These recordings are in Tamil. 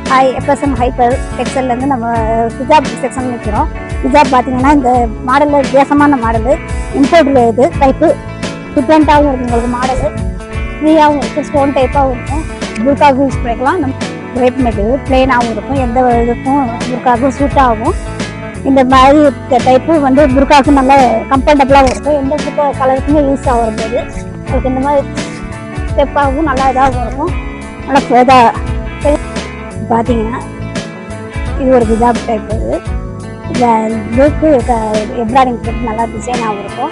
ஹாய், எஃப்எஸ்எம் ஹைப்பர் டெக்ஸ்டைல்லேருந்து நம்ம ஹிஜாப் செக்ஷன் நிற்கிறோம். ஹிஜாப் பார்த்தீங்கன்னா இந்த மாடலில் வித்தியாசமான மாடலு, இம்போர்ட்டில் இது டைப்பு டிஃப்ரெண்ட்டாகவும் இருக்கும். உங்களுக்கு மாடலு ஃப்ரீயாகவும் இருக்கும், ஸ்டோன் டைப்பாகவும் இருக்கும். புர்காவுக்கு யூஸ் பண்ணிக்கலாம். நம்ம கிரேப் மெட்டீரியல் பிளெயினாகவும் இருக்கும், எந்த இதுக்கும் புர்காவுக்கும் சூட் ஆகும். இந்த மாதிரி டைப்பு வந்து புர்காவுக்கு நல்லா கம்ஃபர்டபுளாகவும் இருக்கும், எந்த புர்கா கலருக்குமே யூஸ் ஆகும் போது. அதுக்கு இந்த மாதிரி ஸ்டெப்பாகவும் நல்லா இதாகவும் இருக்கும். நல்லா ஃபேதாக பார்த்தீங்கன்னா இது ஒரு ஹிஜாப் டைப். இது லுக்கு எம்ப்ராய்டிங் போட்டு நல்லா டிசைனாகவும் இருக்கும்.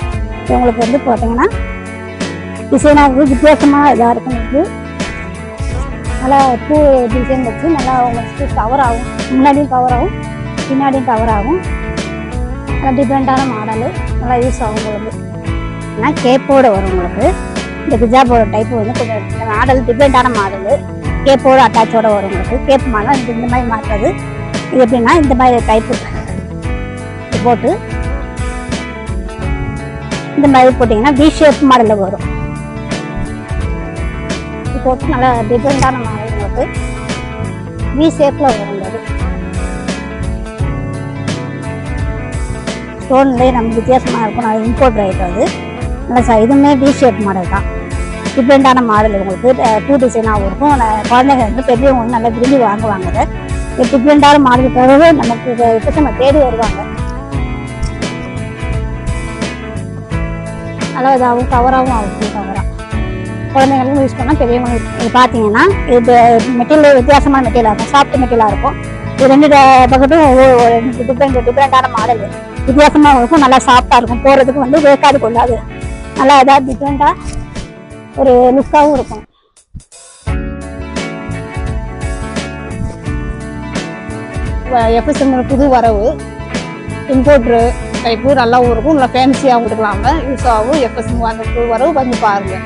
உங்களுக்கு வந்து பார்த்தீங்கன்னா டிசைனாகவும் வித்தியாசமாக இதாக இருக்கும். இது நல்லா பூ டிசைன் வச்சு நல்லா உங்களுக்கு கவர் ஆகும், முன்னாடியும் கவர் ஆகும் பின்னாடியும் கவர் ஆகும். நல்லா டிஃப்ரெண்ட்டான மாடலு, நல்லா யூஸ் ஆகும். உங்களுக்கு ஆனால் கேப்போடு வரும். உங்களுக்கு இந்த ஹிஜாபோட டைப்பு வந்து கொஞ்சம் மாடல் டிஃப்ரெண்ட்டான மாடலு, கேப்போட அட்டாச்சோட வரும். உங்களுக்கு கேப் மாடல் இந்த மாதிரி மாற்றுறது. இது எப்படின்னா இந்த மாதிரி டைப்பு போட்டு இந்த மாதிரி போட்டிங்கன்னா வி ஷேப் மாடலில் வரும். இது போட்டு நல்லா டிஃப்ரெண்ட்டான மாடல் உங்களுக்கு வி ஷேப்பில் வரும். அது ஸ்டோன்லேயே நம்ம வித்தியாசமாக இருக்கும். நான் இம்போர்ட் ரைட் அது நல்லா இதுவுமே வி ஷேப் மாடல் தான். டிஃப்ரெண்ட்டான மாடல் உங்களுக்கு டூ டிசைனாகவும் இருக்கும். குழந்தைங்க வந்து பெரியவங்க வந்து நல்லா விரும்பி வாங்குவாங்க. இது டிஃப்ரெண்ட்டான மாடல் பிறகு நமக்கு இப்போ நம்ம தேடி வருவாங்க. நல்லா இதாகவும் கவராகவும் ஆகும். கவராக குழந்தைங்களுக்கும் யூஸ் பண்ணால் பெரியவங்க. இது பார்த்தீங்கன்னா இது மெட்டீரியல் வித்தியாசமான மெட்டீரியலாக இருக்கும், சாஃப்ட் மெட்டீரியலாக இருக்கும். இது ரெண்டு பக்கத்தும் டிஃப்ரெண்ட்டான மாடல் வித்தியாசமாக இருக்கும். நல்லா சாஃப்டாக இருக்கும், போகிறதுக்கு வந்து வேக்காது கொள்ளாது. நல்லா இதாக டிஃப்ரெண்ட்டாக ஒரு லுக்காகவும் இருக்கும். எஃப்எஸ்எம் புது வரவு இம்போர்ட்ரு டைப்பு நல்லாவும் இருக்கும், நல்லா ஃபேன்சியாகவும் இருக்கலாம். யூஸ் ஆகும். எஃப்எஸ்எம் அந்த புது வரவு வந்து பாருங்கள்.